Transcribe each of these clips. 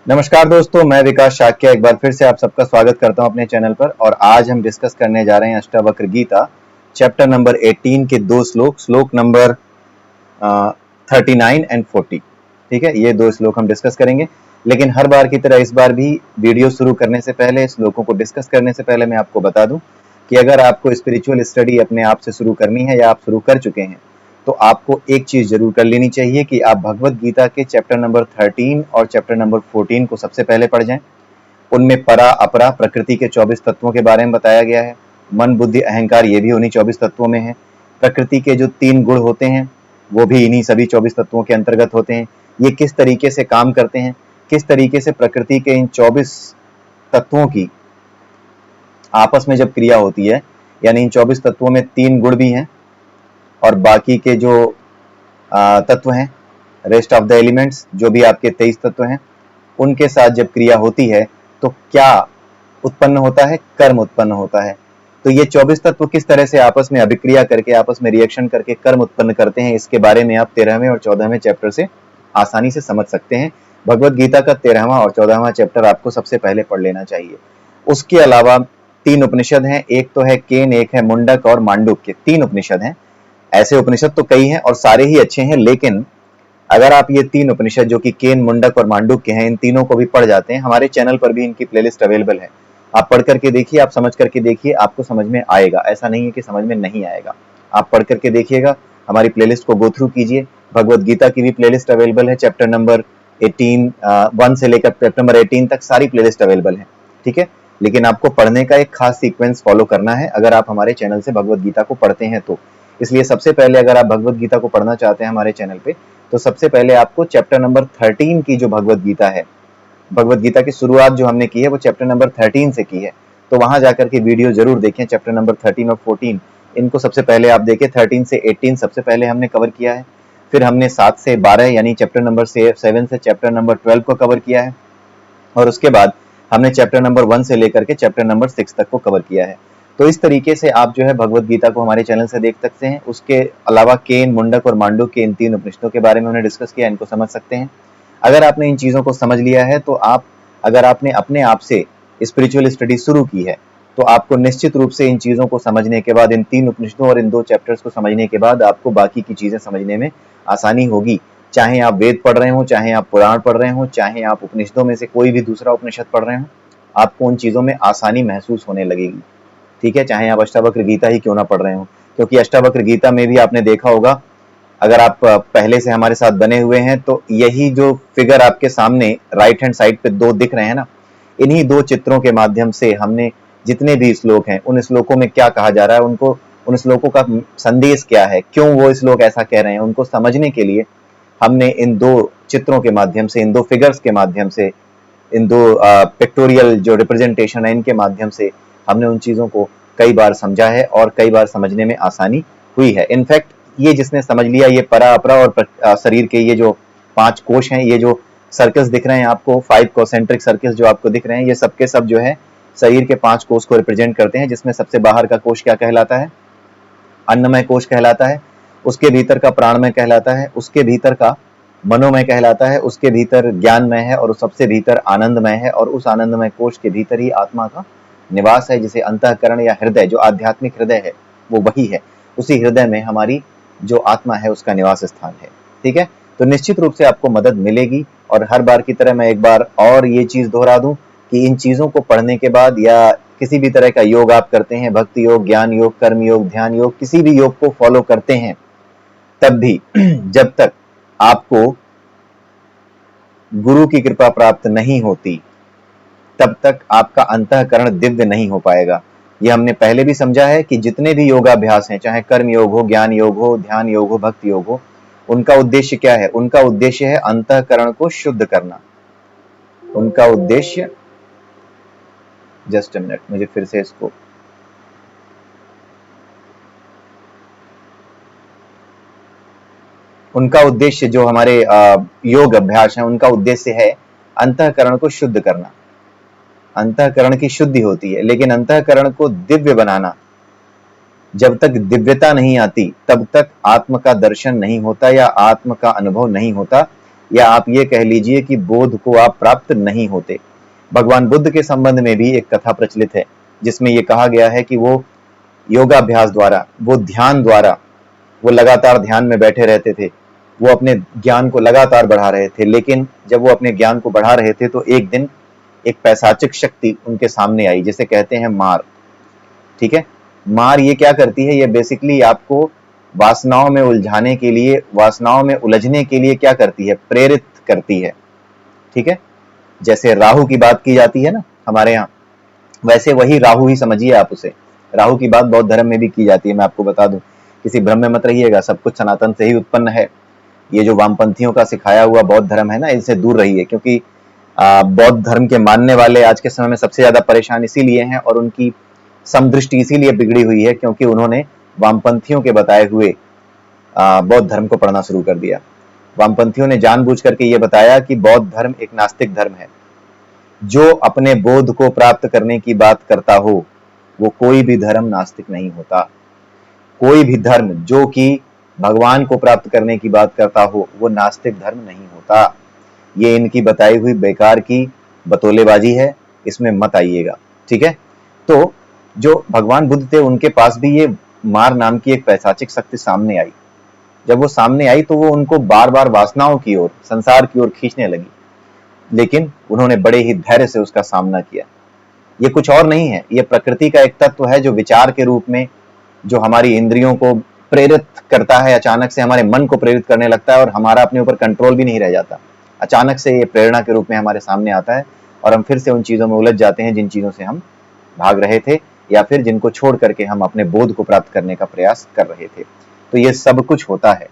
नमस्कार दोस्तों, मैं विकास शाक्य एक बार फिर से आप सबका स्वागत करता हूं अपने चैनल पर। और आज हम डिस्कस करने जा रहे हैं अष्टावक्र गीता चैप्टर नंबर 18 के दो श्लोक नंबर 39 एंड 40। ठीक है, ये दो श्लोक हम डिस्कस करेंगे। लेकिन हर बार की तरह इस बार भी वीडियो शुरू करने से पहले, श्लोकों को डिस्कस करने से पहले मैं आपको बता दूं कि अगर आपको स्पिरिचुअल स्टडी अपने आप से शुरू करनी है या आप शुरू कर चुके हैं तो आपको एक चीज जरूर कर लेनी चाहिए कि आप भगवत गीता के चैप्टर नंबर 13 और चैप्टर नंबर 14 को सबसे पहले पढ़ जाएं। उनमें परा अपरा प्रकृति के 24 तत्वों के बारे में बताया गया है। मन बुद्धि अहंकार ये भी उन्हीं 24 तत्वों में है। प्रकृति के जो 3 गुण होते हैं वो भी इन्हीं सभी 24 तत्वों के अंतर्गत होते हैं। ये किस तरीके से काम करते हैं, किस तरीके से प्रकृति के इन 24 तत्वों की आपस में जब क्रिया होती है, यानी इन 24 तत्वों में 3 गुण भी हैं और बाकी के जो तत्व हैं, रेस्ट ऑफ द एलिमेंट्स, जो भी आपके 23 तत्व हैं, उनके साथ जब क्रिया होती है तो क्या उत्पन्न होता है? कर्म उत्पन्न होता है। तो ये 24 तत्व किस तरह से आपस में अभिक्रिया करके, आपस में रिएक्शन करके कर्म उत्पन्न करते हैं, इसके बारे में आप 13वें और 14वें चैप्टर से आसानी से समझ सकते हैं। भगवत गीता का 13वां और 14वां चैप्टर आपको सबसे पहले पढ़ लेना चाहिए। उसके अलावा 3 उपनिषद हैं, एक तो है केन, एक है मुंडक और मांडुक्य। 3 उपनिषद हैं। ऐसे उपनिषद तो कई हैं और सारे ही अच्छे हैं, लेकिन अगर आप ये 3 उपनिषद जो कि केन, मुंडक और मांडुक्य हैं, इन तीनों को भी पढ़ जाते हैं, हमारे चैनल पर भी इनकी प्लेलिस्ट अवेलेबल है। आप पढ़ करके देखिए, आप समझ करके देखिए, आपको समझ में आएगा। ऐसा नहीं है कि समझ में नहीं आएगा। आप पढ़ करके देखिएगा, हमारी प्लेलिस्ट को गो थ्रू कीजिए। भगवत गीता की भी प्लेलिस्ट अवेलेबल है। चैप्टर नंबर 18 1 से लेकर चैप्टर नंबर 18 तक सारी प्लेलिस्ट अवेलेबल है। ठीक है, लेकिन आपको पढ़ने का एक खास सीक्वेंस फॉलो करना है अगर आप हमारे चैनल से भगवत गीता को पढ़ते हैं तो। इसलिए सबसे पहले अगर आप भगवत गीता को पढ़ना चाहते हैं हमारे चैनल पे, तो सबसे पहले आपको चैप्टर नंबर 13 की जो भगवत गीता है, भगवत गीता की शुरुआत जो हमने की है वो चैप्टर नंबर 13 से की है। तो वहां जाकर के वीडियो जरूर देखें। चैप्टर नंबर 13 और 14 इनको सबसे पहले आप देखें। 13 से 18 सबसे पहले हमने कवर किया है। फिर हमने 7 से 12 यानी चैप्टर नंबर 7 से चैप्टर नंबर 12 को कवर किया है। और उसके बाद हमने चैप्टर नंबर 1 से लेकर के चैप्टर नंबर 6 तक को कवर किया है। तो इस तरीके से आप जो है भगवत गीता को हमारे चैनल से देख सकते हैं। उसके अलावा केन, मुंडक और मांडुक्य के इन 3 उपनिषदों के बारे में हमने डिस्कस किया, इनको समझ सकते हैं। अगर आपने इन चीजों को समझ लिया है तो अगर आपने अपने आप से स्पिरिचुअल स्टडी शुरू की है तो आपको निश्चित रूप से इन चीजों को समझने के बाद, इन 3 उपनिषदों और इन 2 चैप्टर्स को समझने के बाद आपको बाकी की चीजें समझने में आसानी होगी। चाहे आप वेद पढ़ रहे हो, चाहे आप पुराण पढ़ रहे हो, चाहे आप उपनिषदों में से कोई भी दूसरा उपनिषद पढ़ रहे हो, आपको उन चीजों में आसानी महसूस होने लगेगी। ठीक है, चाहे आप अष्टावक्र गीता ही क्यों ना पढ़ रहे हो, क्योंकि अष्टावक्र गीता में भी आपने देखा होगा, अगर आप पहले से हमारे साथ बने हुए हैं तो यही जो फिगर आपके सामने राइट हैंड साइड पे 2 दिख रहे हैं ना, इन्हीं 2 चित्रों के माध्यम से हमने जितने भी श्लोक हैं, उन श्लोकों में क्या कहा जा रहा है, उनको, उन श्लोकों का संदेश क्या है, क्यों वो श्लोक ऐसा कह रहे हैं, उनको समझने के लिए हमने इन 2 चित्रों के माध्यम से, इन 2 फिगर्स के माध्यम से, इन 2 पिक्टोरियल जो रिप्रेजेंटेशन है, इनके माध्यम से हमने उन चीजों को कई बार समझा है और कई बार समझने में आसानी हुई है। इनफैक्ट ये जिसने समझ लिया, ये परा अपरा और शरीर के ये जो 5 कोश हैं, ये जो सर्कल्स दिख रहे हैं आपको, 5 कॉन्सेंट्रिक सर्कल्स जो आपको दिख रहे हैं, ये सबके सब जो है शरीर के 5 कोश को रिप्रेजेंट करते हैं। जिसमें सबसे बाहर का कोश क्या कहलाता है? अन्नमय कोश कहलाता है। उसके भीतर का प्राणमय कहलाता है। उसके भीतर का मनोमय कहलाता है। उसके भीतर ज्ञानमय है और सबसे भीतर आनंदमय है। और उस आनंदमय कोश के भीतर ही आत्मा का निवास है, जिसे अंतःकरण या हृदय, जो आध्यात्मिक हृदय है वो वही है। उसी हृदय में हमारी जो आत्मा है उसका निवास स्थान है। ठीक है, तो निश्चित रूप से आपको मदद मिलेगी। और हर बार की तरह मैं एक बार और ये चीज दोहरा दूं कि इन चीजों को पढ़ने के बाद, या किसी भी तरह का योग आप करते हैं, भक्ति योग, ज्ञान योग, कर्म योग, ध्यान योग, किसी भी योग को फॉलो करते हैं, तब भी जब तक आपको गुरु की कृपा प्राप्त नहीं होती, तब तक आपका अंतःकरण दिव्य नहीं हो पाएगा। यह हमने पहले भी समझा है कि जितने भी योगाभ्यास हैं, चाहे कर्म योग हो, ज्ञान योग हो, ध्यान योग हो, भक्ति योग हो, उनका उद्देश्य क्या है? उनका उद्देश्य है अंतःकरण को शुद्ध करना। उनका उद्देश्य, जस्ट अ मिनट, मुझे फिर से इसको, उनका उद्देश्य जो हमारे योग अभ्यास है, उनका उद्देश्य है अंतःकरण को शुद्ध करना। अंतःकरण की शुद्धि होती है, लेकिन अंतःकरण को दिव्य बनाना, जब तक दिव्यता नहीं आती तब तक आत्म का दर्शन नहीं होता या आत्म का अनुभव नहीं होता। या आप ये कह लीजिए कि बोध को आप प्राप्त नहीं होते। भगवान बुद्ध के संबंध में भी एक कथा प्रचलित है जिसमें ये कहा गया है कि वो योगाभ्यास द्वारा, वो ध्यान द्वारा, वो लगातार ध्यान में बैठे रहते थे, वो अपने ज्ञान को लगातार बढ़ा रहे थे। लेकिन जब वो अपने ज्ञान को बढ़ा रहे थे तो एक दिन एक पैशाचिक शक्ति उनके सामने आई, जिसे कहते हैं मार। ठीक है, मार ये क्या करती है, ये बेसिकली आपको वासनाओं में उलझाने के लिए, वासनाओं में उलझने के लिए क्या करती है, प्रेरित करती है। ठीक है, जैसे राहु की बात की जाती है ना हमारे यहाँ, वैसे वही राहु ही समझिए आप उसे। राहु की बात बौद्ध धर्म में भी की जाती है। मैं आपको बता दूं, किसी भ्रम में मत रहिएगा, सब कुछ सनातन से ही उत्पन्न है। ये जो वामपंथियों का सिखाया हुआ बौद्ध धर्म है ना, इनसे दूर रहिए, क्योंकि बौद्ध धर्म के मानने वाले आज के समय में सबसे ज्यादा परेशान इसीलिए हैं और उनकी समदृष्टि इसीलिए बिगड़ी हुई है क्योंकि उन्होंने वामपंथियों के बताए हुए बौद्ध धर्म को पढ़ना शुरू कर दिया। वामपंथियों ने जानबूझ करके ये बताया कि बौद्ध धर्म एक नास्तिक धर्म है। जो अपने बोध को प्राप्त करने की बात करता हो वो कोई भी धर्म नास्तिक नहीं होता। कोई भी धर्म जो कि भगवान को प्राप्त करने की बात करता हो वो नास्तिक धर्म नहीं होता। ये इनकी बताई हुई बेकार की बतौलेबाजी है, इसमें मत आइएगा। ठीक है, तो जो भगवान बुद्ध थे उनके पास भी ये मार नाम की एक पैशाचिक शक्ति सामने आई। जब वो सामने आई तो वो उनको बार बार वासनाओं की ओर, संसार की ओर खींचने लगी, लेकिन उन्होंने बड़े ही धैर्य से उसका सामना किया। ये कुछ और नहीं है, ये प्रकृति का एक तत्व है जो विचार के रूप में, जो हमारी इंद्रियों को प्रेरित करता है, अचानक से हमारे मन को प्रेरित करने लगता है और हमारा अपने ऊपर कंट्रोल भी नहीं रह जाता। अचानक से ये प्रेरणा के रूप में हमारे सामने आता है और हम फिर से उन चीजों में उलझ जाते हैं जिन चीजों से हम भाग रहे थे या फिर जिनको छोड़ करके हम अपने बोध को प्राप्त करने का प्रयास कर रहे थे। तो ये सब कुछ होता है।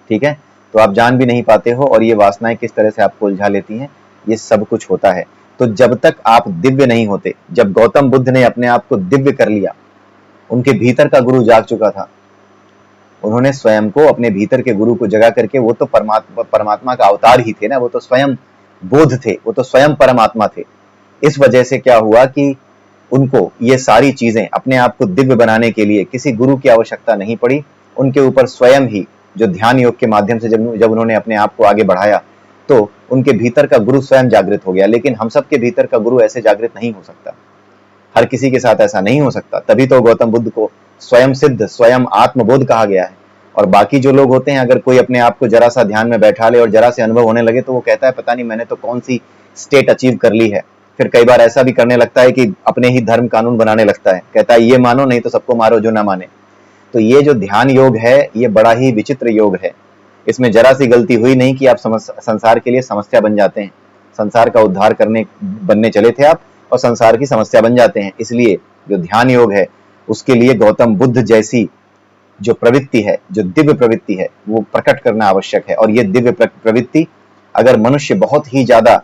ठीक है, तो आप जान भी नहीं पाते हो और ये वासनाएं किस तरह से आपको उलझा लेती हैं, ये सब कुछ होता है। तो जब तक आप दिव्य नहीं होते, जब गौतम बुद्ध ने अपने आप को दिव्य कर लिया, उनके भीतर का गुरु जाग चुका था, उन्होंने स्वयं को, अपने भीतर के गुरु को जगा करके, वो तो परमात्मा का अवतार ही थे ना, वो तो स्वयं बोध थे, वो तो स्वयं परमात्मा थे। इस वजह से क्या हुआ कि उनको ये सारी चीजें अपने आप को दिव्य बनाने के लिए किसी गुरु की आवश्यकता नहीं पड़ी। उनके ऊपर स्वयं ही, जो ध्यान योग के माध्यम से जब उन्होंने अपने आप को आगे बढ़ाया तो उनके भीतर का गुरु स्वयं जागृत हो गया। लेकिन हम सबके भीतर का गुरु ऐसे जागृत नहीं हो सकता, हर किसी के साथ ऐसा नहीं हो सकता। तभी तो गौतम बुद्ध को स्वयं सिद्ध, स्वयं आत्मबोध कहा गया है। और बाकी जो लोग होते हैं, अगर कोई अपने आप को जरा सा ध्यान में बैठा ले और जरा से अनुभव होने लगे तो वो कहता है पता नहीं मैंने तो कौन सी स्टेट अचीव कर ली है। फिर कई बार ऐसा भी करने लगता है कि अपने ही धर्म कानून बनाने लगता है, कहता है ये मानो नहीं तो सबको मारो जो ना माने। तो ये जो ध्यान योग है ये बड़ा ही विचित्र योग है। इसमें जरा सी गलती हुई नहीं कि आप संसार के लिए समस्या बन जाते हैं। संसार का उद्धार बनने चले थे आप और संसार की समस्या बन जाते हैं। इसलिए जो ध्यान योग है उसके लिए गौतम बुद्ध जैसी जो प्रवृत्ति है, जो दिव्य प्रवृत्ति है, वो प्रकट करना आवश्यक है। और ये दिव्य प्रवृत्ति अगर मनुष्य बहुत ही ज्यादा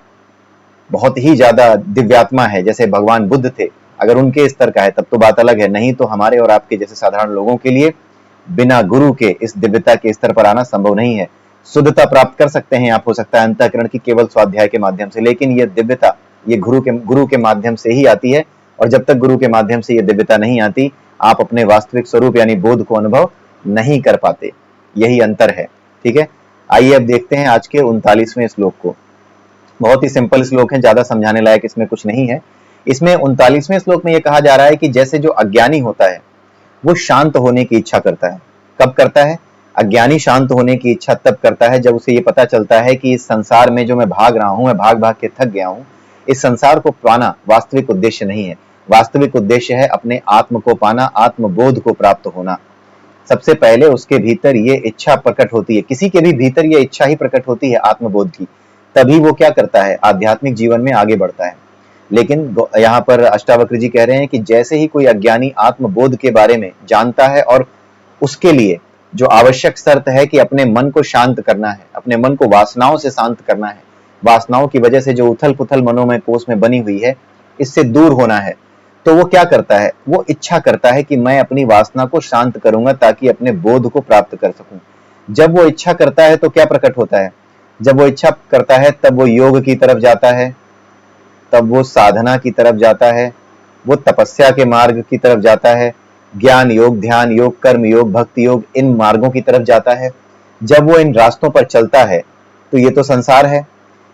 दिव्यात्मा है, जैसे भगवान बुद्ध थे, अगर उनके स्तर का है तब तो बात अलग है। नहीं तो हमारे और आपके जैसे साधारण लोगों के लिए बिना गुरु के इस दिव्यता के स्तर पर आना संभव नहीं है। शुद्धता प्राप्त कर सकते हैं आप, हो सकता है अंतःकरण की केवल स्वाध्याय के माध्यम से, लेकिन ये दिव्यता ये गुरु के माध्यम से ही आती है। और जब तक गुरु के माध्यम से ये दिव्यता नहीं आती, आप अपने वास्तविक स्वरूप यानी बोध को अनुभव नहीं कर पाते। यही अंतर है। ठीक है, आइए अब देखते हैं आज के 39वें श्लोक को। बहुत ही सिंपल श्लोक है, ज्यादा समझाने लायक इसमें कुछ नहीं है। इसमें 39वें श्लोक में यह कहा जा रहा है कि जैसे जो अज्ञानी होता है वो शांत होने की इच्छा करता है। कब करता है? अज्ञानी शांत होने की इच्छा तब करता है जब उसे ये पता चलता है कि इस संसार में जो मैं भाग रहा हूं, मैं भाग भाग के थक गया हूं। इस संसार को पाना वास्तविक उद्देश्य नहीं है। वास्तविक उद्देश्य है अपने आत्म को पाना, आत्मबोध को प्राप्त होना। सबसे पहले उसके भीतर ये इच्छा प्रकट होती है, किसी के भी भीतर ये इच्छा ही प्रकट होती है आत्मबोध की, तभी वो क्या करता है, आध्यात्मिक जीवन में आगे बढ़ता है। लेकिन यहाँ पर अष्टावक्र जी कह रहे हैं कि जैसे ही कोई अज्ञानी आत्मबोध के बारे में जानता है और उसके लिए जो आवश्यक शर्त है कि अपने मन को शांत करना है, अपने मन को वासनाओं से शांत करना है, वासनाओं की वजह से जो उथल पुथल मनोमय कोष में बनी हुई है इससे दूर होना है, तो वो क्या करता है, वो इच्छा करता है कि मैं अपनी वासना को शांत करूंगा ताकि अपने बोध को प्राप्त कर सकूं। जब वो इच्छा करता है तो क्या प्रकट होता है? जब वो इच्छा करता है तब वो योग की तरफ जाता है, तब वो साधना की तरफ जाता है, वो तपस्या के मार्ग की तरफ जाता है, ज्ञान योग, ध्यान योग, कर्म योग, भक्ति योग, इन मार्गों की तरफ जाता है। जब वो इन रास्तों पर चलता है तो ये तो संसार है,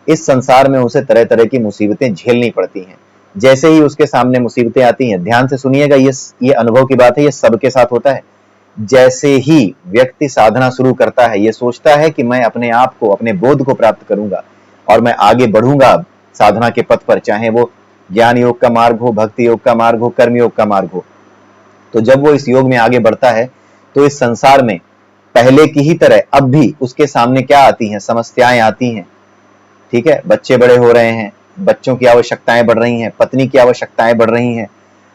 इस संसार में उसे तरह तरह की मुसीबतें झेलनी पड़ती हैं। जैसे ही उसके सामने मुसीबतें आती हैं, ध्यान से सुनिएगा, ये अनुभव की बात है, ये सबके साथ होता है। जैसे ही व्यक्ति साधना शुरू करता है, ये सोचता है कि मैं अपने आप को, अपने बोध को प्राप्त करूंगा और मैं आगे बढ़ूंगा साधना के पथ पर, चाहे वो ज्ञान योग का मार्ग हो, भक्ति योग का मार्ग हो, कर्म योग का मार्ग हो। तो जब वो इस योग में आगे बढ़ता है तो इस संसार में पहले की ही तरह अब भी उसके सामने क्या आती हैं? समस्याएं आती हैं। ठीक है, बच्चे बड़े हो रहे हैं, बच्चों की आवश्यकताएं बढ़ रही हैं, पत्नी की आवश्यकताएं बढ़ रही हैं,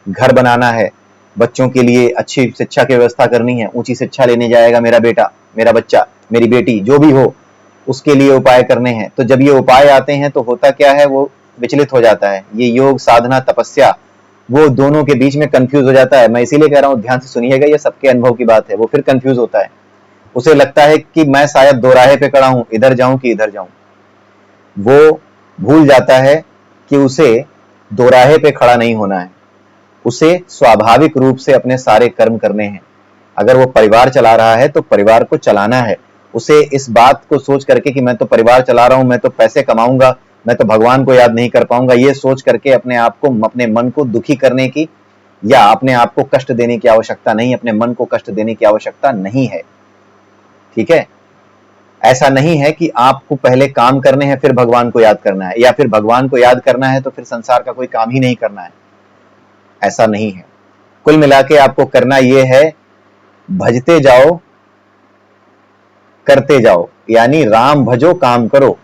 घर बनाना है, बच्चों के लिए अच्छी शिक्षा की व्यवस्था करनी है, ऊंची शिक्षा लेने जाएगा मेरा बेटा, मेरा बच्चा, मेरी बेटी, जो भी हो, उसके लिए उपाय करने हैं। तो जब ये उपाय आते हैं तो होता क्या है? वो विचलित हो जाता है। ये योग साधना तपस्या, वो दोनों के बीच में कंफ्यूज हो जाता है। मैं इसीलिए कह रहा हूं, ध्यान से सुनिएगा, ये सबके अनुभव की बात है। वो फिर कंफ्यूज होता है, उसे लगता है कि मैं शायद दोराहे पे खड़ा हूं, इधर जाऊं कि इधर जाऊं। वो भूल जाता है कि उसे दोराहे पे खड़ा नहीं होना है, उसे स्वाभाविक रूप से अपने सारे कर्म करने हैं। अगर वो परिवार चला रहा है तो परिवार को चलाना है। उसे इस बात को सोच करके कि मैं तो परिवार चला रहा हूं, मैं तो पैसे कमाऊंगा, मैं तो भगवान को याद नहीं कर पाऊंगा, ये सोच करके अपने आप को, अपने मन को दुखी करने की या अपने आप को कष्ट देने की आवश्यकता नहीं, अपने मन को कष्ट देने की आवश्यकता नहीं है। ठीक है, ऐसा नहीं है कि आपको पहले काम करने हैं फिर भगवान को याद करना है, या फिर भगवान को याद करना है तो फिर संसार का कोई काम ही नहीं करना है। ऐसा नहीं है। कुल मिला के आपको करना यह है, भजते जाओ, करते जाओ, यानी राम भजो काम करो,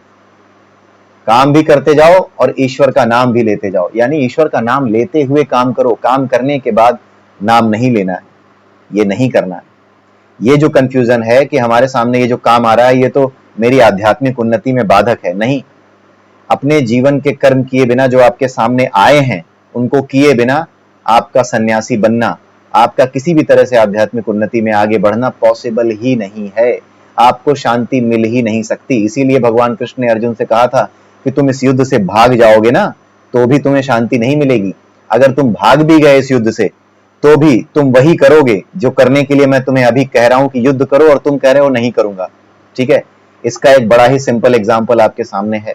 काम भी करते जाओ और ईश्वर का नाम भी लेते जाओ, यानी ईश्वर का नाम लेते हुए काम करो। काम करने के बाद नाम नहीं लेना है, ये नहीं करना है। ये जो कंफ्यूजन है कि हमारे सामने ये जो काम आ रहा है ये तो मेरी आध्यात्मिक उन्नति में बाधक है, नहीं। अपने जीवन के कर्म किए बिना जो आपके सामने आए हैं उनको किए बिना आपका सन्यासी बनना, आपका किसी भी तरह से आध्यात्मिक उन्नति में आगे बढ़ना पॉसिबल ही नहीं है। आपको शांति मिल ही नहीं सकती। इसीलिए भगवान कृष्ण ने अर्जुन से कहा था कि तुम इस युद्ध से भाग जाओगे ना तो भी तुम्हें शांति नहीं मिलेगी। अगर तुम भाग भी गए इस युद्ध से तो भी तुम वही करोगे जो करने के लिए मैं तुम्हें अभी कह रहा हूं कि युद्ध करो, और तुम कह रहे हो नहीं करूंगा। ठीक है, इसका एक बड़ा ही सिंपल एग्जाम्पल आपके सामने है।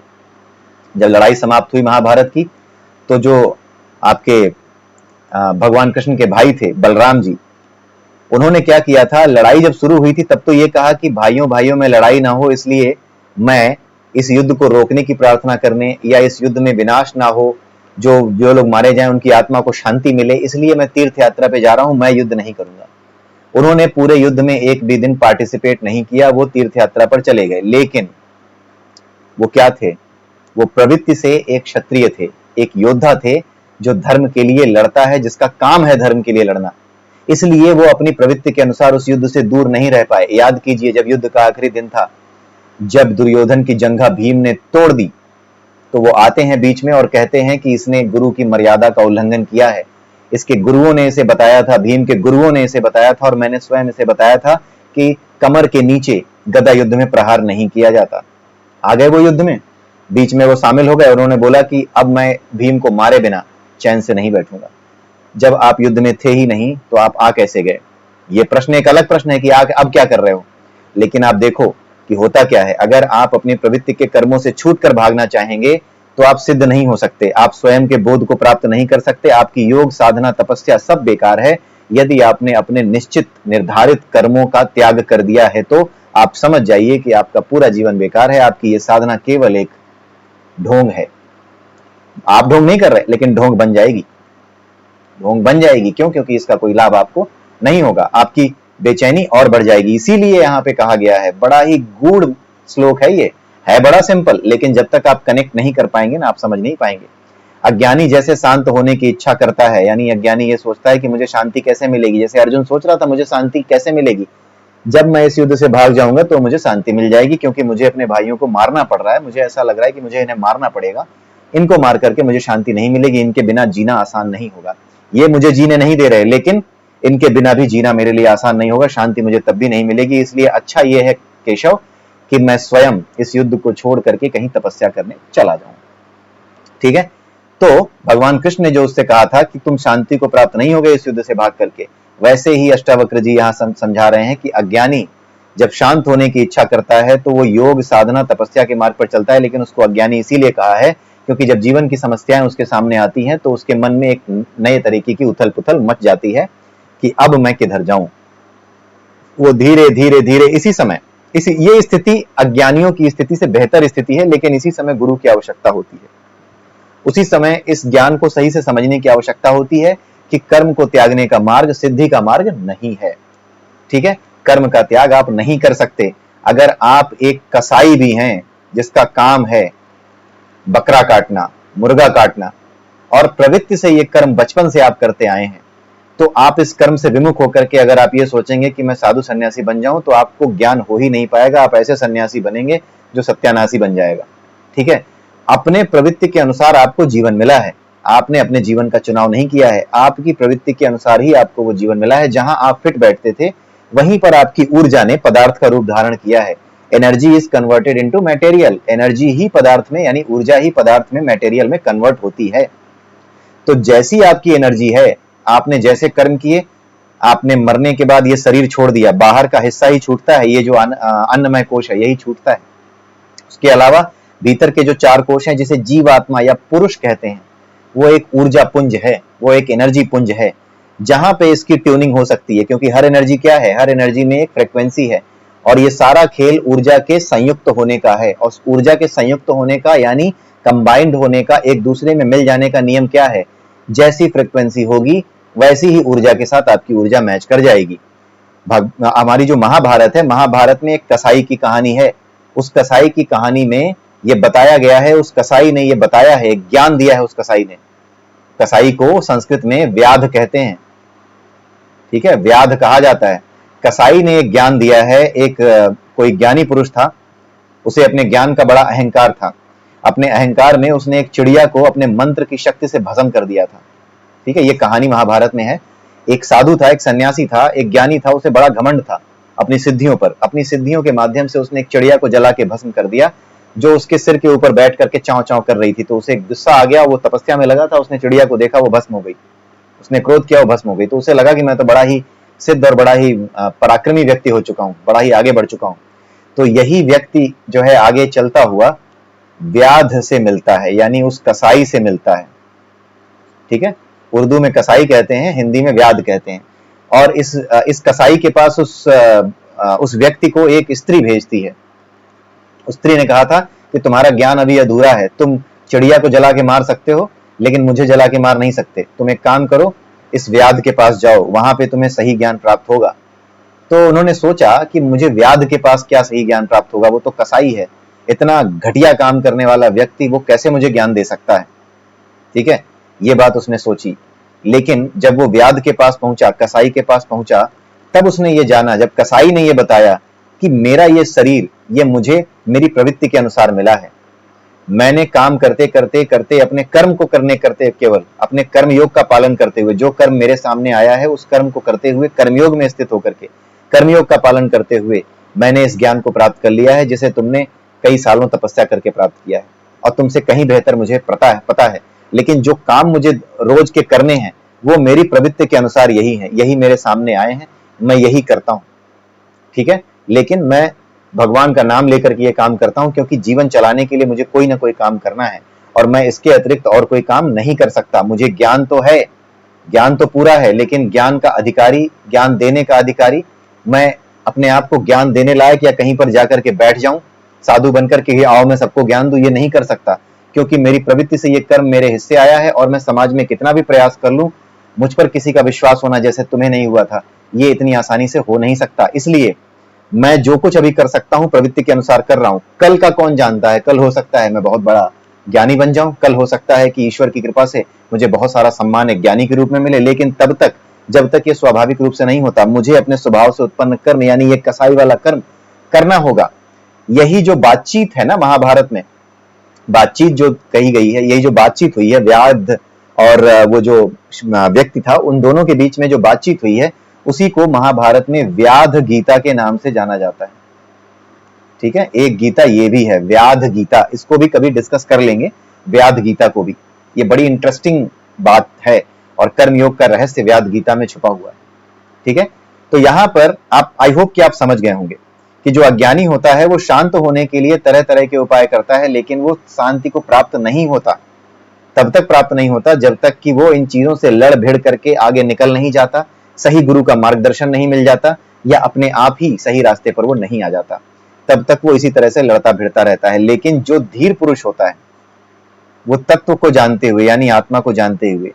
जब लड़ाई समाप्त हुई महाभारत की, तो जो आपके भगवान कृष्ण के भाई थे बलराम जी, उन्होंने क्या किया था, लड़ाई जब शुरू हुई थी तब तो ये कहा कि भाइयों भाइयों में लड़ाई ना हो, इसलिए मैं इस युद्ध को रोकने की प्रार्थना करने, या इस युद्ध में विनाश ना हो, जो लोग मारे जाएं उनकी आत्मा को शांति मिले, इसलिए मैं तीर्थ यात्रा पे जा रहा हूं, मैं युद्ध नहीं करूंगा। उन्होंने पूरे युद्ध में एक भी दिन पार्टिसिपेट नहीं किया, वो तीर्थ यात्रा पर चले गए। लेकिन वो क्या थे? वो प्रवृत्ति से एक क्षत्रिय थे, एक योद्धा थे जो धर्म के लिए लड़ता है, जिसका काम है धर्म के लिए लड़ना। इसलिए वो अपनी प्रवृत्ति के अनुसार उस युद्ध से दूर नहीं रह पाए। याद कीजिए, जब युद्ध का आखिरी दिन था, जब दुर्योधन की जंघा भीम ने तोड़ दी, तो वो आते हैं बीच में और कहते हैं कि इसने गुरु की मर्यादा का उल्लंघन किया है। इसके गुरुओं ने इसे बताया था, भीम के गुरुओं ने इसे बताया था, और मैंने स्वयं इसे बताया था कि कमर के नीचे गदा युद्ध में प्रहार नहीं किया जाता। आ गए वो युद्ध में, बीच में वो शामिल हो गए। उन्होंने बोला कि अब मैं भीम को मारे बिना चैन से नहीं बैठूंगा। जब आप युद्ध में थे ही नहीं तो आप आ कैसे गए? ये प्रश्न एक अलग प्रश्न है कि अब क्या कर रहे हो। लेकिन आप देखो कि होता क्या है, अगर आप अपनी प्रवृत्ति के कर्मों से छूट कर भागना चाहेंगे तो आप सिद्ध नहीं हो सकते, आप स्वयं के बोध को प्राप्त नहीं कर सकते। आपकी योग साधना तपस्या सब बेकार है। यदि आपने अपने निश्चित निर्धारित कर्मों का त्याग कर दिया है तो आप समझ जाइए कि आपका पूरा जीवन बेकार है। आपकी ये साधना केवल एक ढोंग है। आप ढोंग नहीं कर रहे, लेकिन ढोंग बन जाएगी। ढोंग बन जाएगी क्यों? क्योंकि इसका कोई लाभ आपको नहीं होगा, आपकी बेचैनी और बढ़ जाएगी। इसीलिए यहाँ पे कहा गया है, बड़ा ही गूढ़ श्लोक है, ये है बड़ा सिंपल, लेकिन जब तक आप कनेक्ट नहीं कर पाएंगे ना, आप समझ नहीं पाएंगे। अज्ञानी जैसे शांत होने की इच्छा करता है, यानी अज्ञानी ये सोचता है कि मुझे शांति कैसे मिलेगी, जैसे अर्जुन सोच रहा था मुझे शांति कैसे मिलेगी, जब मैं इस युद्ध से भाग जाऊंगा तो मुझे शांति मिल जाएगी, क्योंकि मुझे अपने भाइयों को मारना पड़ रहा है, मुझे ऐसा लग रहा है कि मुझे इन्हें मारना पड़ेगा, इनको मार करके मुझे शांति नहीं मिलेगी, इनके बिना जीना आसान नहीं होगा। ये मुझे जीने नहीं दे रहे, लेकिन इनके बिना भी जीना मेरे लिए आसान नहीं होगा, शांति मुझे तब भी नहीं मिलेगी। इसलिए अच्छा ये है केशव कि मैं स्वयं इस युद्ध को छोड़ करके कहीं तपस्या करने चला जाऊं। ठीक है, तो भगवान कृष्ण ने जो उससे कहा था कि तुम शांति को प्राप्त नहीं होगे इस युद्ध से भाग करके, वैसे ही अष्टावक्र जी यहाँ समझा रहे हैं कि अज्ञानी जब शांत होने की इच्छा करता है तो वो योग साधना तपस्या के मार्ग पर चलता है, लेकिन उसको अज्ञानी इसीलिए कहा है क्योंकि जब जीवन की समस्याएं उसके सामने आती हैं तो उसके मन में एक नए तरीके की उथल पुथल मच जाती है कि अब मैं किधर जाऊं। वो धीरे धीरे धीरे ये स्थिति अज्ञानियों की स्थिति से बेहतर स्थिति है, लेकिन इसी समय गुरु की आवश्यकता होती है। उसी समय इस ज्ञान को सही से समझने की आवश्यकता होती है कि कर्म को त्यागने का मार्ग सिद्धि का मार्ग नहीं है। ठीक है, कर्म का त्याग आप नहीं कर सकते। अगर आप एक कसाई भी हैं जिसका काम है बकरा काटना, मुर्गा काटना, और प्रवृत्ति से ये कर्म बचपन से आप करते आए हैं, तो आप इस कर्म से विमुख होकर के अगर आप ये सोचेंगे कि मैं साधु सन्यासी बन जाऊं, तो आपको ज्ञान हो ही नहीं पाएगा। आप ऐसे सन्यासी बनेंगे जो सत्यानाशी बन जाएगा। ठीक है, अपने प्रवृत्ति के अनुसार आपको जीवन मिला है, आपने अपने जीवन का चुनाव नहीं किया है, आपकी प्रवृत्ति के अनुसार ही आपको वो जीवन मिला है। जहां आप फिट बैठते थे वहीं पर आपकी ऊर्जा ने पदार्थ का रूप धारण किया है। Energy is converted into material, energy ही पदार्थ में यानी ऊर्जा ही पदार्थ में मटेरियल में कन्वर्ट होती है। तो जैसी आपकी एनर्जी है, आपने जैसे कर्म किए, आपने मरने के बाद ये शरीर छोड़ दिया, बाहर का हिस्सा ही छूटता है, ये जो अन्नमय कोश है यही छूटता है। उसके अलावा भीतर के जो 4 कोश हैं जिसे जीवात्मा या पुरुष कहते हैं, वो एक ऊर्जा पुंज है, वो एक एनर्जी पुंज है जहां पे इसकी ट्यूनिंग हो सकती है। क्योंकि हर एनर्जी क्या है, हर एनर्जी में एक फ्रीक्वेंसी है, और ये सारा खेल ऊर्जा के संयुक्त होने का है। और ऊर्जा के संयुक्त होने का यानी कंबाइंड होने का, एक दूसरे में मिल जाने का नियम क्या है, जैसी फ्रीक्वेंसी होगी वैसी ही ऊर्जा के साथ आपकी ऊर्जा मैच कर जाएगी। हमारी जो महाभारत है, महाभारत में एक कसाई की कहानी है। उस कसाई की कहानी में ये बताया गया है, उस कसाई ने ये बताया है, ज्ञान दिया है उस कसाई ने। कसाई को संस्कृत में व्याध कहते हैं। ठीक है, व्याध कहा जाता है। कसाई ने एक ज्ञान दिया है। एक कोई ज्ञानी पुरुष था, उसे अपने ज्ञान का बड़ा अहंकार था। अपने अहंकार में उसने एक चिड़िया को अपने मंत्र की शक्ति से भस्म कर दिया था। ठीक है, ये कहानी महाभारत में है। एक साधु था, एक सन्यासी था, एक ज्ञानी था, उसे बड़ा घमंड था अपनी सिद्धियों पर। अपनी सिद्धियों के माध्यम से उसने एक चिड़िया को जला के भस्म कर दिया जो उसके सिर के ऊपर बैठ करके चाव चाव कर रही थी। तो उसे गुस्सा आ गया, वो तपस्या में लगा था, उसने चिड़िया को देखा, वो भस्म हो गई। उसने क्रोध किया, वो भस्म हो गई। तो उसे लगा कि मैं तो बड़ा ही सिद्ध और बड़ा ही पराक्रमी व्यक्ति हो चुका हूं, बड़ा ही आगे बढ़ चुका हूं। तो यही व्यक्ति जो है आगे चलता हुआ व्याध से मिलता है, यानी उस कसाई से मिलता है। ठीक है, उर्दू में कसाई कहते हैं, हिंदी में व्याध कहते हैं। और इस कसाई के पास उस व्यक्ति को एक स्त्री भेजती है। उस स्त्री ने कहा था कि तुम्हारा ज्ञान अभी अधूरा है, तुम चिड़िया को जला के मार सकते हो लेकिन मुझे जला के मार नहीं सकते। तुम एक काम करो, इस व्याध के पास जाओ, वहां पे तुम्हें सही ज्ञान प्राप्त होगा। तो उन्होंने सोचा कि मुझे व्याध के पास क्या सही ज्ञान प्राप्त होगा, वो तो कसाई है, इतना घटिया काम करने वाला व्यक्ति, वो कैसे मुझे ज्ञान दे सकता है। ठीक है, ये बात उसने सोची। लेकिन जब वो व्याध के पास पहुंचा, कसाई के पास पहुंचा, तब उसने ये जाना, जब कसाई ने ये बताया कि मेरा ये शरीर ये मुझे मेरी प्रवृत्ति के अनुसार मिला है, मैंने काम करते करते करते अपने कर्म को करने करते, केवल अपने कर्म योग का पालन करते हुए, जो कर्म मेरे सामने आया है उस कर्म को करते हुए, कर्मयोग में स्थित होकर के कर्मयोग का पालन करते हुए मैंने इस ज्ञान को प्राप्त कर लिया है जिसे तुमने कई सालों तपस्या करके प्राप्त किया है, और तुमसे कहीं बेहतर मुझे पता है। लेकिन जो काम मुझे रोज के करने हैं वो मेरी प्रवृत्ति के अनुसार यही है, यही मेरे सामने आए हैं, मैं यही करता हूं। ठीक है, लेकिन मैं भगवान का नाम लेकर के ये काम करता हूं क्योंकि जीवन चलाने के लिए मुझे कोई ना कोई काम करना है, और मैं इसके अतिरिक्त और कोई काम नहीं कर सकता। मुझे ज्ञान तो है, ज्ञान तो पूरा है, लेकिन ज्ञान का अधिकारी, ज्ञान देने का अधिकारी, मैं अपने आप को ज्ञान देने लायक या कहीं पर जाकर के बैठ जाऊं साधु बनकर के आओ मैं सबको ज्ञान दूं, ये नहीं कर सकता। क्योंकि मेरी प्रवृत्ति से ये कर्म मेरे हिस्से आया है, और मैं समाज में कितना भी प्रयास कर लूं, मुझ पर किसी का विश्वास होना जैसे तुम्हें नहीं हुआ था, ये इतनी आसानी से हो नहीं सकता। इसलिए मैं जो कुछ अभी कर सकता हूं प्रवृत्ति के अनुसार कर रहा हूं। कल का कौन जानता है, कल हो सकता है मैं बहुत बड़ा ज्ञानी बन जाऊं, कल हो सकता है कि ईश्वर की कृपा से मुझे बहुत सारा सम्मान एक ज्ञानी के रूप में मिले। लेकिन तब तक, जब तक ये स्वाभाविक रूप से नहीं होता, मुझे अपने स्वभाव से उत्पन्न कर्म यानी ये कसाई वाला कर्म करना होगा। यही जो बातचीत है ना महाभारत में, बातचीत जो कही गई है, यही जो बातचीत हुई है व्याध और वो जो व्यक्ति था, उन दोनों के बीच में जो बातचीत हुई है, उसी को महाभारत में व्याध गीता के नाम से जाना जाता है। ठीक है, एक गीता ये भी है व्याध गीता, इसको भी कभी डिस्कस कर लेंगे, व्याध गीता को भी। ये बड़ी इंटरेस्टिंग बात है, और कर्मयोग का रहस्य व्याध गीता में छुपा हुआ है। ठीक है, तो यहां पर आप, आई होप कि आप समझ गए होंगे कि जो अज्ञानी होता है वो शांत होने के लिए तरह तरह के उपाय करता है, लेकिन वो शांति को प्राप्त नहीं होता। तब तक प्राप्त नहीं होता जब तक कि वो इन चीजों से लड़ भिड़ करके आगे निकल नहीं जाता, सही गुरु का मार्गदर्शन नहीं मिल जाता, या अपने आप ही सही रास्ते पर वो नहीं आ जाता। तब तक वो इसी तरह से लड़ता भिड़ता रहता है। लेकिन जो धीर पुरुष होता है, वो तत्व को जानते हुए यानी आत्मा को जानते हुए,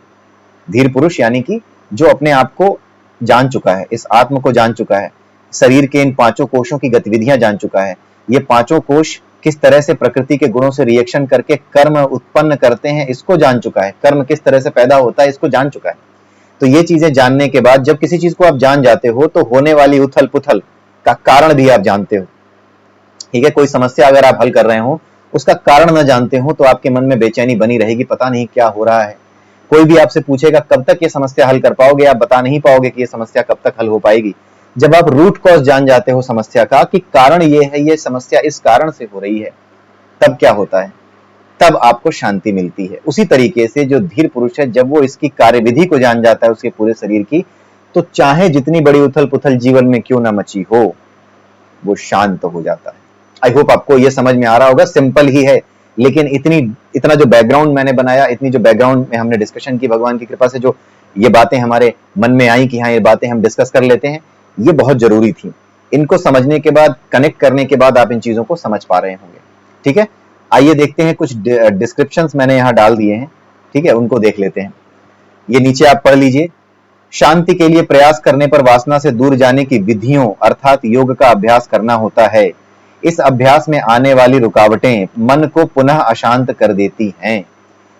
धीर पुरुष यानी कि जो अपने आप को जान चुका है, इस आत्म को जान चुका है, शरीर के इन पांचों कोशों की गतिविधियां जान चुका है, ये पांचों कोश किस तरह से प्रकृति के गुणों से रिएक्शन करके कर्म उत्पन्न करते हैं इसको जान चुका है, कर्म किस तरह से पैदा होता है इसको जान चुका है। तो ये चीजें जानने के बाद जब किसी चीज को आप जान जाते हो तो होने वाली उथल पुथल का कारण भी आप जानते हो। ठीक है, कोई समस्या अगर आप हल कर रहे हो, उसका कारण न जानते हो तो आपके मन में बेचैनी बनी रहेगी, पता नहीं क्या हो रहा है। कोई भी आपसे पूछेगा कब तक ये समस्या हल कर पाओगे, आप बता नहीं पाओगे कि ये समस्या कब तक हल हो पाएगी। जब आप रूट कॉज जान जाते हो समस्या का कि कारण ये है, ये समस्या इस कारण से हो रही है, तब क्या होता है, तब आपको शांति मिलती है। उसी तरीके से जो धीर पुरुष है, जब वो इसकी कार्यविधि को जान जाता है उसके पूरे शरीर की, तो चाहे जितनी बड़ी उथल पुथल जीवन में क्यों ना मची हो, वो शांत हो जाता है। आई होप आपको ये समझ में आ रहा होगा, सिंपल ही है, लेकिन इतना जो बैकग्राउंड मैंने बनाया, इतनी जो बैकग्राउंड में हमने डिस्कशन की, भगवान की कृपा से जो ये बातें हमारे मन में आई कि हाँ ये बातें हम डिस्कस कर लेते हैं, ये बहुत जरूरी थी। इनको समझने के बाद, कनेक्ट करने के बाद आप इन चीजों को समझ पा रहे होंगे। ठीक है, आइए देखते हैं, कुछ डिस्क्रिप्शंस मैंने यहाँ डाल दिए हैं, ठीक है, उनको देख लेते हैं। ये नीचे आप पढ़ लीजिए। शांति के लिए प्रयास करने पर वासना से दूर जाने की विधियों अर्थात योग का अभ्यास करना होता है। इस अभ्यास में आने वाली रुकावटें मन को पुनः अशांत कर देती हैं।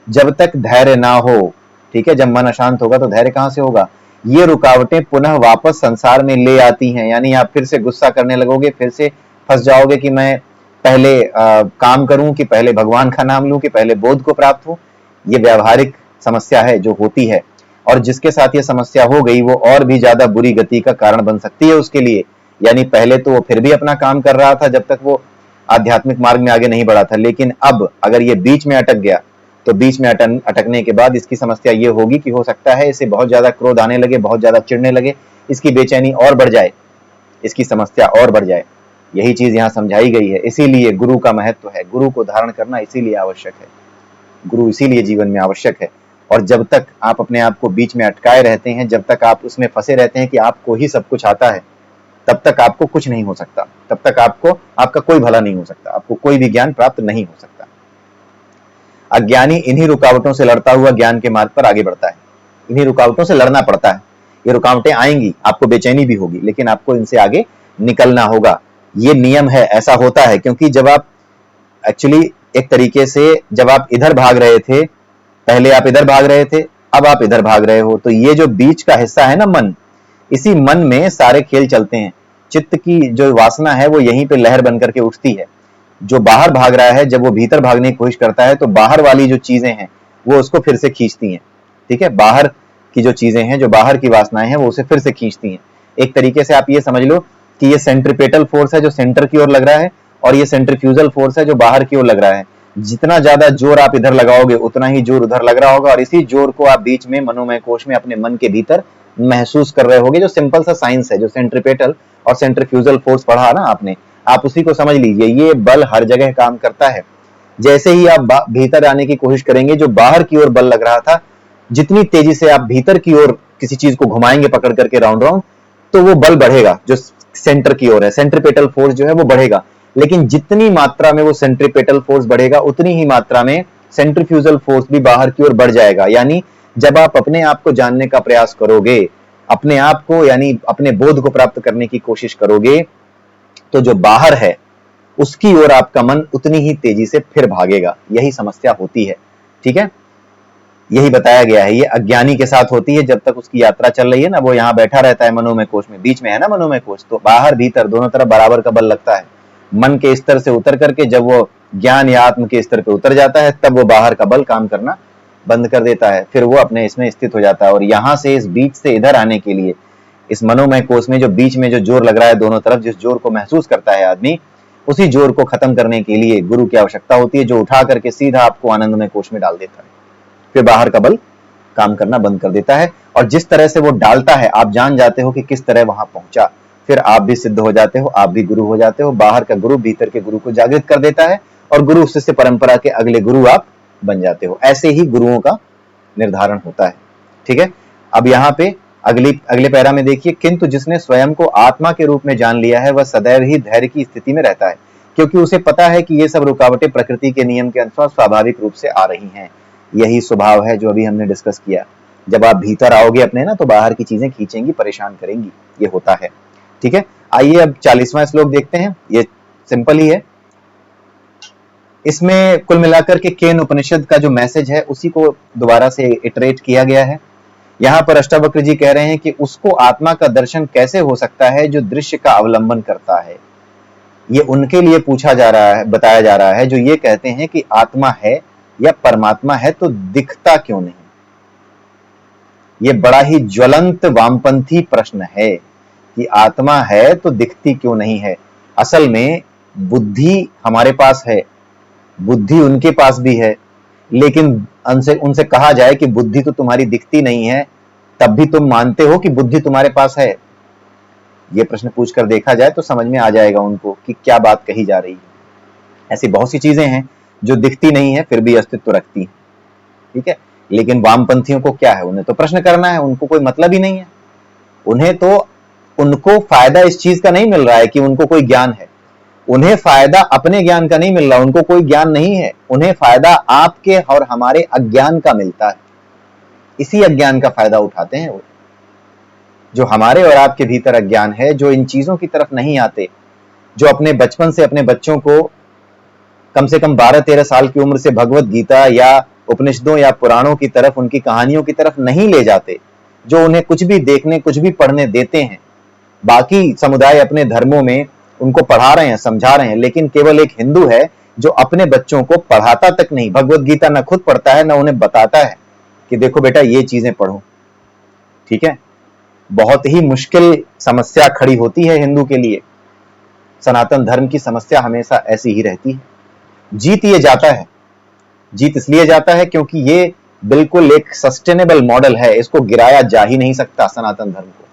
जब तक धैर्य ना हो, ठीक है, जब मन अशांत होगा तो धैर्य कहां से होगा, ये रुकावटें पुनः वापस संसार में ले आती हैं। यानी आप फिर से गुस्सा करने लगोगे, फिर से फंस जाओगे कि मैं पहले काम करूं कि पहले भगवान का नाम लूं कि पहले बोध को प्राप्त हो। ये व्यावहारिक समस्या है जो होती है, और जिसके साथ ये समस्या हो गई वो और भी ज्यादा बुरी गति का कारण बन सकती है उसके लिए। यानी पहले तो वो फिर भी अपना काम कर रहा था जब तक वो आध्यात्मिक मार्ग में आगे नहीं बढ़ा था, लेकिन अब अगर ये बीच में अटक गया तो बीच में अटकने के बाद इसकी समस्या ये होगी कि हो सकता है इसे बहुत ज्यादा क्रोध आने लगे, बहुत ज्यादा चिढ़ने लगे, इसकी बेचैनी और बढ़ जाए, इसकी समस्या और बढ़ जाए। यही चीज यहाँ समझाई गई है। इसीलिए गुरु का महत्व है, गुरु को धारण करना इसीलिए आवश्यक है, गुरु इसीलिए जीवन में आवश्यक है। और जब तक आप अपने आप को बीच में अटकाए रहते हैं, जब तक आप उसमें फंसे रहते हैं कि आपको ही सब कुछ आता है, तब तक आपको कुछ नहीं हो सकता, तब तक आपका कोई भला नहीं हो सकता, आपको कोई भी ज्ञान प्राप्त नहीं हो सकता। अज्ञानी इन्हीं रुकावटों से लड़ता हुआ ज्ञान के मार्ग पर आगे बढ़ता है। इन्हीं रुकावटों से लड़ना पड़ता है। ये रुकावटें आएंगी, आपको बेचैनी भी होगी, लेकिन आपको इनसे आगे निकलना होगा। ये नियम है, ऐसा होता है क्योंकि जब आप एक्चुअली एक तरीके से जब आप इधर भाग रहे थे, पहले आप इधर भाग रहे थे, अब आप इधर भाग रहे हो, तो ये जो बीच का हिस्सा है ना मन, इसी मन में सारे खेल चलते हैं। चित्त की जो वासना है वो यहीं पे लहर बनकर के उठती है। जो बाहर भाग रहा है, जब वो भीतर भागने की कोशिश करता है तो बाहर वाली जो चीजें हैं वो उसको फिर से खींचती हैं। ठीक है, बाहर की जो चीजें हैं, जो बाहर की वासनाएं हैं, वो उसे फिर से खींचती हैं। एक तरीके से आप ये समझ लो कि ये सेंट्रीपेटल फोर्स है जो सेंटर की ओर लग रहा है, और ये सेंट्रीफ्यूजल फोर्स है जो बाहर की ओर लग रहा है। जितना ज्यादा जोर आप इधर लगाओगे उतना ही जोर उधर लग रहा होगा, और इसी जोर को आप बीच में मनोमय कोश में अपने मन के भीतर महसूस कर रहे होगे। जो सिंपल सा साइंस है, जो सेंट्रीपेटल और सेंट्रीफ्यूजल फोर्स पढ़ा ना आपने, आप उसी को समझ लीजिए। ये बल हर जगह काम करता है। जैसे ही आप भीतर आने की कोशिश करेंगे, जो बाहर की ओर बल लग रहा था, जितनी तेजी से आप भीतर की ओर किसी चीज को घुमाएंगे पकड़ करके राउंड राउंड, तो वो बल बढ़ेगा जो सेंटर की ओर है, सेंट्रीपेटल फोर्स जो है वो बढ़ेगा। लेकिन जितनी मात्रा में वो सेंट्रीपेटल फोर्स बढ़ेगा, उतनी ही मात्रा में सेंट्रीफ्यूजल फोर्स भी बाहर की ओर बढ़ जाएगा। यानी जब आप अपने आप को जानने का प्रयास करोगे, अपने आप को यानी अपने बोध को प्राप्त करने की कोशिश करोगे, तो जो बाहर है उसकी ओर आपका मन उतनी ही तेजी से फिर भागेगा। यही समस्या होती है। ठीक है, यही बताया गया है। ये अज्ञानी के साथ होती है। जब तक उसकी यात्रा चल रही है ना, वो यहाँ बैठा रहता है मनोमय कोश में, बीच में है ना मनोमय कोश, तो बाहर भीतर दोनों तरफ बराबर का बल लगता है। मन के स्तर से उतर करके जब वो ज्ञान या आत्म के स्तर पे उतर जाता है, तब वो बाहर का बल काम करना बंद कर देता है। फिर वो अपने इसमें स्थित हो जाता है। और यहाँ से इस बीच से इधर आने के लिए, इस मनोमय कोश में जो बीच में जो जोर लग रहा है दोनों तरफ, जिस जोर को महसूस करता है आदमी, उसी जोर को खत्म करने के लिए गुरु की आवश्यकता होती है, जो उठा करके सीधा आपको आनंदमय कोश में डाल देता है। फिर बाहर का बल काम करना बंद कर देता है। और जिस तरह से वो डालता है, आप जान जाते हो कि किस तरह वहां पहुंचा। फिर आप भी सिद्ध हो जाते हो, आप भी गुरु हो जाते हो। बाहर का गुरु भीतर के गुरु को जागृत कर देता है और गुरु शिष्य परंपरा के अगले गुरु आप बन जाते हो। ऐसे ही गुरुओं का निर्धारण होता है। ठीक है, अब यहाँ पे अगले पैरा में देखिए, किंतु जिसने स्वयं को आत्मा के रूप में जान लिया है वह सदैव ही धैर्य की स्थिति में रहता है, क्योंकि उसे पता है कि ये सब रुकावटें प्रकृति के नियम के अनुसार स्वाभाविक रूप से आ रही हैं। यही स्वभाव है जो अभी हमने डिस्कस किया। जब आप भीतर आओगे अपने ना, तो बाहर की चीजें खींचेंगी, परेशान करेंगी, ये होता है। ठीक है, आइए अब 40वां श्लोक देखते हैं। ये सिंपल ही है। इसमें कुल मिलाकर के केन उपनिषद का जो मैसेज है उसी को दोबारा से इटरेट किया गया है। यहाँ पर अष्टावक्र जी कह रहे हैं कि उसको आत्मा का दर्शन कैसे हो सकता है जो दृश्य का अवलंबन करता है। ये उनके लिए पूछा जा रहा है, बताया जा रहा है जो ये कहते हैं कि आत्मा है या परमात्मा है तो दिखता क्यों नहीं। ये बड़ा ही ज्वलंत वामपंथी प्रश्न है कि आत्मा है तो दिखती क्यों नहीं है। असल में बुद्धि हमारे पास है, बुद्धि उनके पास भी है, लेकिन उनसे कहा जाए कि बुद्धि तो तुम्हारी दिखती नहीं है, तब भी तुम मानते हो कि बुद्धि तुम्हारे पास है। ये प्रश्न पूछकर देखा जाए तो समझ में आ जाएगा उनको कि क्या बात कही जा रही है। ऐसी बहुत सी चीजें हैं जो दिखती नहीं है फिर भी अस्तित्व रखती है। ठीक है, लेकिन वामपंथियों को क्या है, उन्हें तो प्रश्न करना है, उनको कोई मतलब ही नहीं है। उनको फायदा इस चीज का नहीं मिल रहा है कि उनको कोई ज्ञान है, उन्हें फायदा अपने ज्ञान का नहीं मिल रहा, उनको कोई ज्ञान नहीं है, उन्हें फायदा आपके और हमारे अज्ञान का मिलता है। इसी अज्ञान का फायदा उठाते हैं वो, जो हमारे और आपके भीतर अज्ञान है, जो इन चीजों की तरफ नहीं आते, जो अपने बचपन से अपने बच्चों को कम से कम 12-13 साल की उम्र से भगवत गीता या उपनिषदों या पुराणों की तरफ, उनकी कहानियों की तरफ नहीं ले जाते, जो उन्हें कुछ भी देखने कुछ भी पढ़ने देते हैं। बाकी समुदाय अपने धर्मों में उनको पढ़ा रहे हैं, समझा रहे हैं, लेकिन केवल एक हिंदू है जो अपने बच्चों को पढ़ाता तक नहीं, भगवत गीता न खुद पढ़ता है न उन्हें बताता है कि देखो बेटा ये चीजें पढ़ो। ठीक है, बहुत ही मुश्किल समस्या खड़ी होती है हिंदू के लिए। सनातन धर्म की समस्या हमेशा ऐसी ही रहती है। जीत ये जाता है, जीत इसलिए जाता है क्योंकि ये बिल्कुल एक सस्टेनेबल मॉडल है, इसको गिराया जा ही नहीं सकता सनातन धर्म को,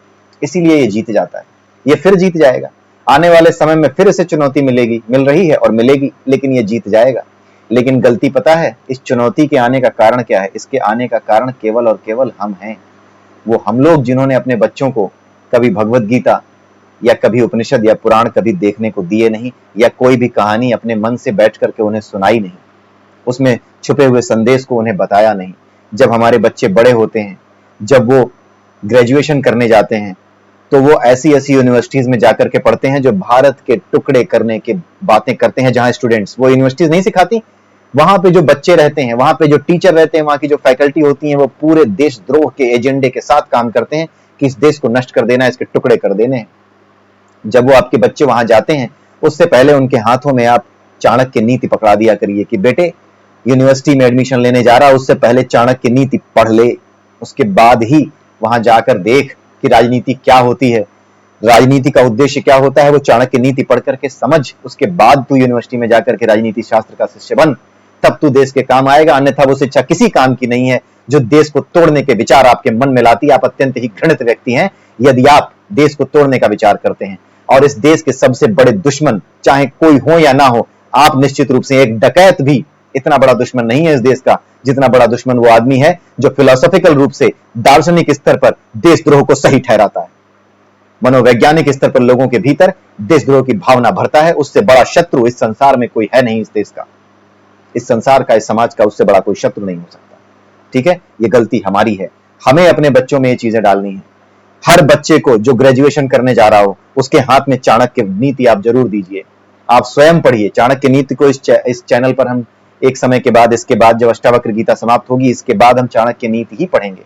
इसीलिए ये जीत जाता है। ये फिर जीत जाएगा, आने वाले समय में फिर इसे चुनौती मिलेगी, मिल रही है और मिलेगी, लेकिन ये जीत जाएगा। लेकिन गलती पता है इस चुनौती के आने का कारण क्या है? इसके आने का कारण केवल और केवल हम हैं। वो हम लोग जिन्होंने अपने बच्चों को कभी भगवत गीता या कभी उपनिषद या पुराण कभी देखने को दिए नहीं, या कोई भी कहानी अपने मन से बैठ करके उन्हें सुनाई नहीं, उसमें छुपे हुए संदेश को उन्हें बताया नहीं। जब हमारे बच्चे बड़े होते हैं, जब वो ग्रेजुएशन करने जाते हैं, तो वो ऐसी ऐसी यूनिवर्सिटीज में जाकर के पढ़ते हैं जो भारत के टुकड़े करने की बातें करते हैं, जहां स्टूडेंट्स, वो यूनिवर्सिटीज नहीं सिखाती, वहां पे जो बच्चे रहते हैं, वहां पे जो टीचर रहते हैं, वहां की जो फैकल्टी होती है, वो पूरे देशद्रोह के एजेंडे के साथ काम करते हैं कि इस देश को नष्ट कर देना, इसके टुकड़े कर देने हैं। जब वो आपके बच्चे वहां जाते हैं, उससे पहले उनके हाथों में आप चाणक्य नीति पकड़ा दिया करिए कि बेटे यूनिवर्सिटी में एडमिशन लेने जा रहा, उससे पहले चाणक्य नीति पढ़ ले, उसके बाद ही वहां जाकर देख कि राजनीति क्या होती है, राजनीति का उद्देश्य क्या होता है, वो चाणक्य नीति पढ़ करके समझ, उसके बाद तू यूनिवर्सिटी में जाकर के राजनीति शास्त्र का शिष्य बन, तब तू देश के काम आएगा। अन्यथा वो शिक्षा किसी काम की नहीं है जो देश को तोड़ने के विचार आपके मन में लाती। आप अत्यंत ही घृणित व्यक्ति हैं यदि आप देश को तोड़ने का विचार करते हैं। और इस देश के सबसे बड़े दुश्मन चाहे कोई हो या ना हो, आप निश्चित रूप से, एक डकैत भी इतना बड़ा दुश्मन नहीं है इस देश का जितना बड़ा दुश्मन वो आदमी है जो फिलोसॉफिकल रूप से, दार्शनिक स्तर पर देशद्रोह को सही ठहराता है, मनोवैज्ञानिक स्तर पर लोगों के भीतर देशद्रोह की भावना भरता है। उससे बड़ा शत्रु इस संसार में कोई है नहीं, इस देश का, इस संसार का, इस समाज का उससे बड़ा कोई शत्रु नहीं हो सकता। ठीक है, ये गलती हमारी है, हमें अपने बच्चों में ये चीजें डालनी है। हर बच्चे को जो ग्रेजुएशन करने जा रहा हो, उसके हाथ में चाणक्य नीति आप जरूर दीजिए। आप स्वयं पढ़िए चाणक्य नीति को। इस चैनल पर हम एक समय के बाद, इसके बाद जब अष्टावक्र गीता समाप्त होगी, इसके बाद हम चाणक्य नीति ही पढ़ेंगे।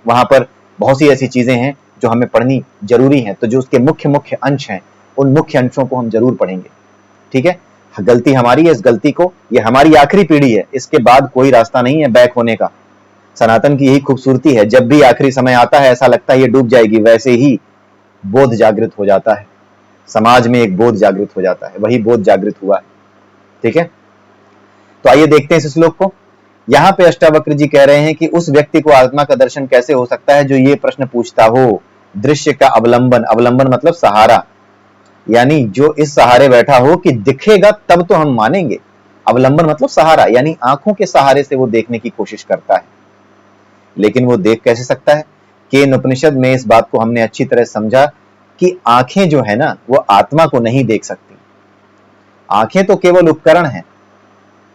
वहां पर बहुत सी ऐसी चीजें हैं जो हमें पढ़नी जरूरी है, तो जो उसके मुख्य मुख्य अंश हैं, उन मुख्य अंशों को हम जरूर पढ़ेंगे। ठीक है, गलती हमारी है, इस गलती को, ये हमारी आखिरी पीढ़ी है, इसके बाद कोई रास्ता नहीं है बैक होने का। सनातन की यही खूबसूरती है, जब भी आखिरी समय आता है ऐसा लगता है ये डूब जाएगी, वैसे ही बोध जागृत हो जाता है, समाज में एक बोध जागृत हो जाता है, वही बोध जागृत हुआ है। ठीक है, तो आइए देखते हैं इस श्लोक को। यहाँ पे अष्टावक्र जी कह रहे हैं कि उस व्यक्ति को आत्मा का दर्शन कैसे हो सकता है जो ये प्रश्न पूछता हो, दृश्य का अवलंबन, अवलंबन मतलब सहारा, यानी जो इस सहारे बैठा हो कि दिखेगा तब तो हम मानेंगे। अवलंबन मतलब सहारा, यानी आंखों के सहारे से वो देखने की कोशिश करता है, लेकिन वो देख कैसे सकता है? केन उपनिषद में इस बात को हमने अच्छी तरह समझा कि आंखें जो है ना, वो आत्मा को नहीं देख सकती। आंखें तो केवल उपकरण हैं।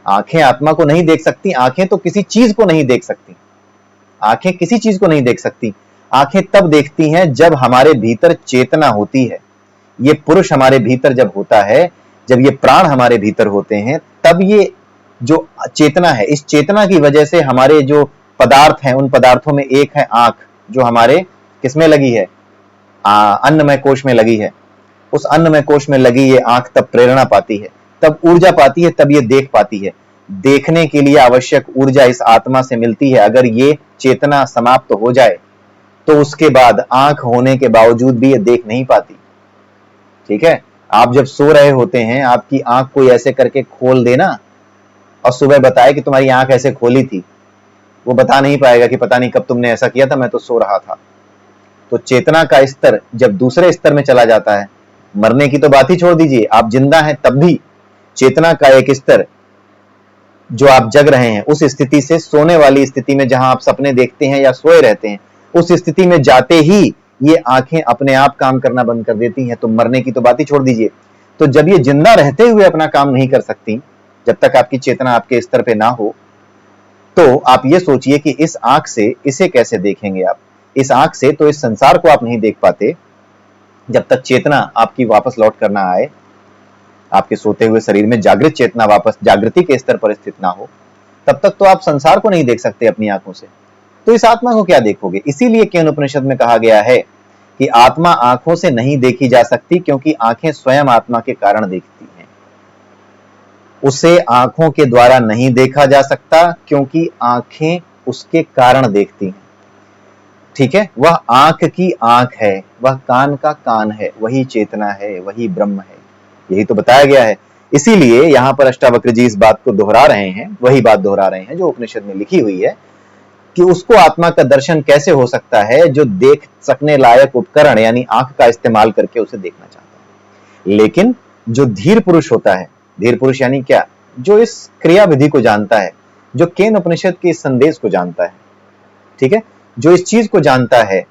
आंखें आत्मा को नहीं देख सकती, आंखें तो किसी चीज को नहीं देख सकती। आंखें किसी चीज को नहीं देख सकती। आंखें तब देखती हैं जब हमारे भीतर चेतना होती है। ये पुरुष हमारे भीतर जब होता है, जब ये प्राण हमारे भीतर होते हैं, तब ये जो चेतना है, इस चेतना की वजह से हमारे जो पदार्थ हैं, उन पदार्थों में एक है आंख, जो हमारे किसमें लगी है? अन्नमय कोश में लगी है। उस अन्नमय कोश में लगी ये आंख तब प्रेरणा पाती है, तब ऊर्जा पाती है, तब ये देख पाती है। देखने के लिए आवश्यक ऊर्जा इस आत्मा से मिलती है। अगर ये चेतना समाप्त हो जाए तो उसके बाद आंख होने के बावजूद भी ये देख नहीं पाती। ठीक है, आप जब सो रहे होते हैं, आपकी आंख कोई ऐसे करके खोल देना और सुबह बताए कि तुम्हारी आंख ऐसे खोली थी, वो बता नहीं पाएगा कि पता नहीं कब तुमने ऐसा किया था, मैं तो सो रहा था। तो चेतना का स्तर जब दूसरे स्तर में चला जाता है, मरने की तो बात ही छोड़ दीजिए, आप जिंदा हैं तब भी चेतना का एक स्तर जो आप जग रहे हैं, उस स्थिति से सोने वाली स्थिति में, जहां आप सपने देखते हैं या सोए रहते हैं, उस स्थिति में जाते ही ये आंखें अपने आप काम करना बंद कर देती हैं। तो मरने की तो बात ही छोड़ दीजिए। तो जब ये जिंदा रहते हुए अपना काम नहीं कर सकती, जब तक आपकी चेतना आपके स्तर पे ना हो, तो आप ये सोचिए कि इस आंख से इसे कैसे देखेंगे आप? इस आंख से तो इस संसार को आप नहीं देख पाते जब तक चेतना आपकी वापस लौट कर ना आए, आपके सोते हुए शरीर में जागृत चेतना वापस जागृति के स्तर पर स्थित ना हो, तब तक तो आप संसार को नहीं देख सकते अपनी आंखों से। तो इस आत्मा को क्या देखोगे? इसीलिए केन उपनिषद में कहा गया है कि आत्मा आंखों से नहीं देखी जा सकती, क्योंकि आंखें स्वयं आत्मा के कारण देखती हैं। उसे आंखों के द्वारा नहीं देखा जा सकता, क्योंकि आंखें उसके कारण देखती हैं। ठीक है, वह आंख की आंख है, वह कान का कान है, वही चेतना है, वही ब्रह्म है। यही तो बताया गया है। इसीलिए यहां पर अष्टावक्र जी इस बात को दोहरा रहे हैं, वही बात दोहरा रहे हैं जो उपनिषद में लिखी हुई है, कि उसको आत्मा का दर्शन कैसे हो सकता है जो देख सकने लायक उपकरण यानी आंख का इस्तेमाल करके उसे देखना चाहता है। लेकिन जो धीर पुरुष होता है, धीर पुरुष यानी क्या? जो इस क्रिया विधि को जानता है, जो केन उपनिषद के इस संदेश को जानता है, ठीक है, जो इस चीज को जानता है,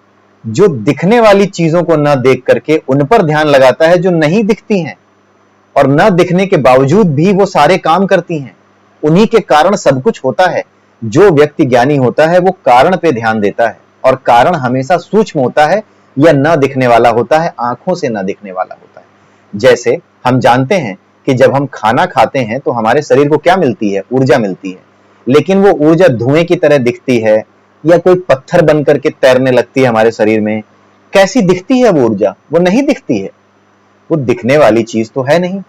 जो दिखने वाली चीजों को न देख करके उन पर ध्यान लगाता है जो नहीं दिखती हैं, और न दिखने के बावजूद भी वो सारे काम करती हैं, उन्हीं के कारण सब कुछ होता है। जो व्यक्ति ज्ञानी होता है वो कारण पे ध्यान देता है, और कारण हमेशा सूक्ष्म होता है या न दिखने वाला होता है, आंखों से न दिखने वाला होता है। जैसे हम जानते हैं कि जब हम खाना खाते हैं तो हमारे शरीर को क्या मिलती है? ऊर्जा मिलती है। लेकिन वो ऊर्जा धुएं की तरह दिखती है या कोई पत्थर बन करके तैरने लगती है हमारे शरीर में। कैसी दिखती है वो ऊर्जा? वो नहीं दिखती है, वो दिखने वाली चीज तो है नहीं।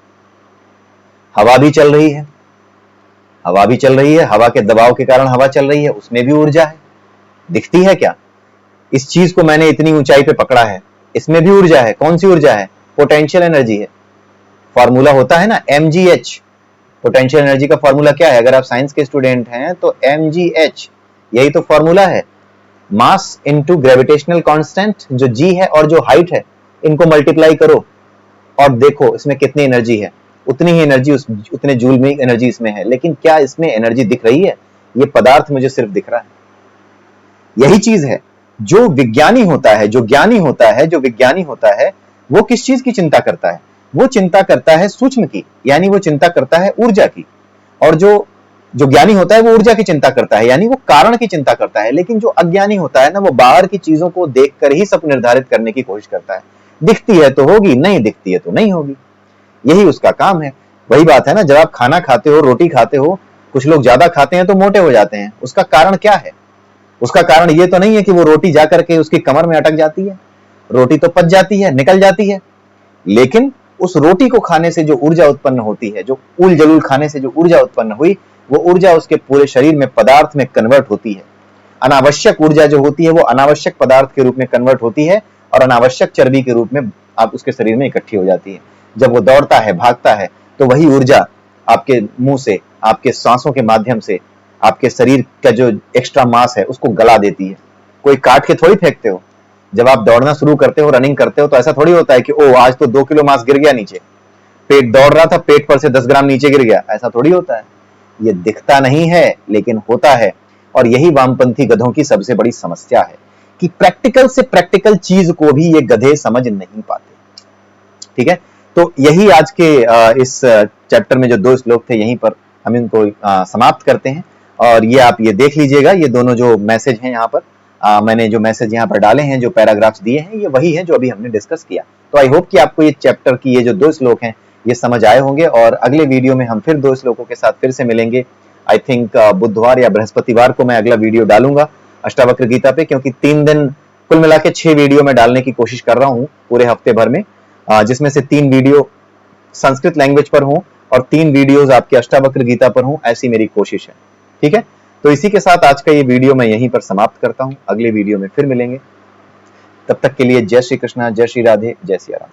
हवा भी चल रही है, हवा भी चल रही है, हवा के दबाव के कारण हवा चल रही है, उसमें भी ऊर्जा है। दिखती है क्या? इस चीज को मैंने इतनी ऊंचाई पे पकड़ा है, इसमें भी ऊर्जा है। कौन सी ऊर्जा है? पोटेंशियल एनर्जी है। फॉर्मूला होता है ना mgh। पोटेंशियल एनर्जी का फॉर्मूला क्या है? अगर आप साइंस के स्टूडेंट हैं तो mgh, यही तो फॉर्मूला है। मास इनटू ग्रेविटेशनल कांस्टेंट, जो g है और जो हाइट है, इनको मल्टीप्लाई करो और देखो इसमें कितनी एनर्जी है। उतनी ही एनर्जी उतने जूल में एनर्जी इसमें है। लेकिन क्या इसमें एनर्जी दिख रही है? ये पदार्थ मुझे सिर्फ दिख रहा है। यही चीज है जो विज्ञानी होता है, जो ज्ञानी होता है, जो विज्ञानी होता है, वो किस चीज की चिंता करता है? वो चिंता करता है सूक्ष्म की, यानी वो चिंता करता है ऊर्जा की। और जो ज्ञानी होता है वो ऊर्जा की चिंता करता है, यानी वो कारण की चिंता करता है। लेकिन जो अज्ञानी होता है ना, वो बाहर की चीजों को देखकर ही सब निर्धारित करने की कोशिश करता है। दिखती है तो होगी, नहीं दिखती है तो नहीं होगी, यही उसका काम है। वही बात है ना, जब आप खाना खाते हो, रोटी खाते हो, कुछ लोग ज्यादा खाते हैं तो मोटे हो जाते हैं। उसका कारण क्या है? उसका कारण ये तो नहीं है कि वो रोटी जाकर के उसकी कमर में अटक जाती है। रोटी तो पच जाती है, निकल जाती है, लेकिन उस रोटी को खाने से जो ऊर्जा उत्पन्न होती है, जो उल जलूल खाने से जो ऊर्जा उत्पन्न हुई, वो ऊर्जा उसके पूरे शरीर में पदार्थ में कन्वर्ट होती है। अनावश्यक ऊर्जा जो होती है वो अनावश्यक पदार्थ के रूप में कन्वर्ट होती है, और अनावश्यक चर्बी के रूप में आप उसके शरीर में इकट्ठी हो जाती है। जब वो दौड़ता है, भागता है, तो वही ऊर्जा आपके मुंह से, आपके सांसों के माध्यम से आपके शरीर का जो एक्स्ट्रा मास है उसको गला देती है। कोई काट के थोड़ी फेंकते हो, जब आप दौड़ना शुरू करते हो, रनिंग करते हो, तो ऐसा थोड़ी होता है कि ओ आज तो 2 किलो मांस गिर गया नीचे, पेट दौड़ रहा था, पेट पर से 10 ग्राम नीचे गिर गया, ऐसा थोड़ी होता है। ये दिखता नहीं है लेकिन होता है। और यही वामपंथी गधों की सबसे बड़ी समस्या है कि प्रैक्टिकल से प्रैक्टिकल चीज को भी ये गधे समझ नहीं पाते। ठीक है, तो यही आज के इस चैप्टर में जो 2 श्लोक थे यहीं पर हम इनको समाप्त करते हैं। और ये आप ये देख लीजिएगा, ये दोनों जो मैसेज हैं यहाँ पर, मैंने जो मैसेज यहाँ पर डाले हैं, जो पैराग्राफ्स दिए हैं, ये वही है जो अभी हमने डिस्कस किया। तो आई होप कि आपको ये चैप्टर की ये जो 2 श्लोक हैं ये समझ आए होंगे। और अगले वीडियो में हम फिर 2 श्लोकों के साथ फिर से मिलेंगे। आई थिंक बुधवार या बृहस्पतिवार को मैं अगला वीडियो डालूंगा अष्टावक्र गीता पे, क्योंकि 3 दिन कुल मिला के 6 वीडियो में डालने की कोशिश कर रहा हूँ पूरे हफ्ते भर में, जिसमें से 3 वीडियो संस्कृत लैंग्वेज पर हों और 3 वीडियोस आपके अष्टावक्र गीता पर हों, ऐसी मेरी कोशिश है। ठीक है, तो इसी के साथ आज का ये वीडियो मैं यहीं पर समाप्त करता हूं। अगले वीडियो में फिर मिलेंगे, तब तक के लिए जय श्री कृष्णा, जय श्री राधे, जय सिया राम।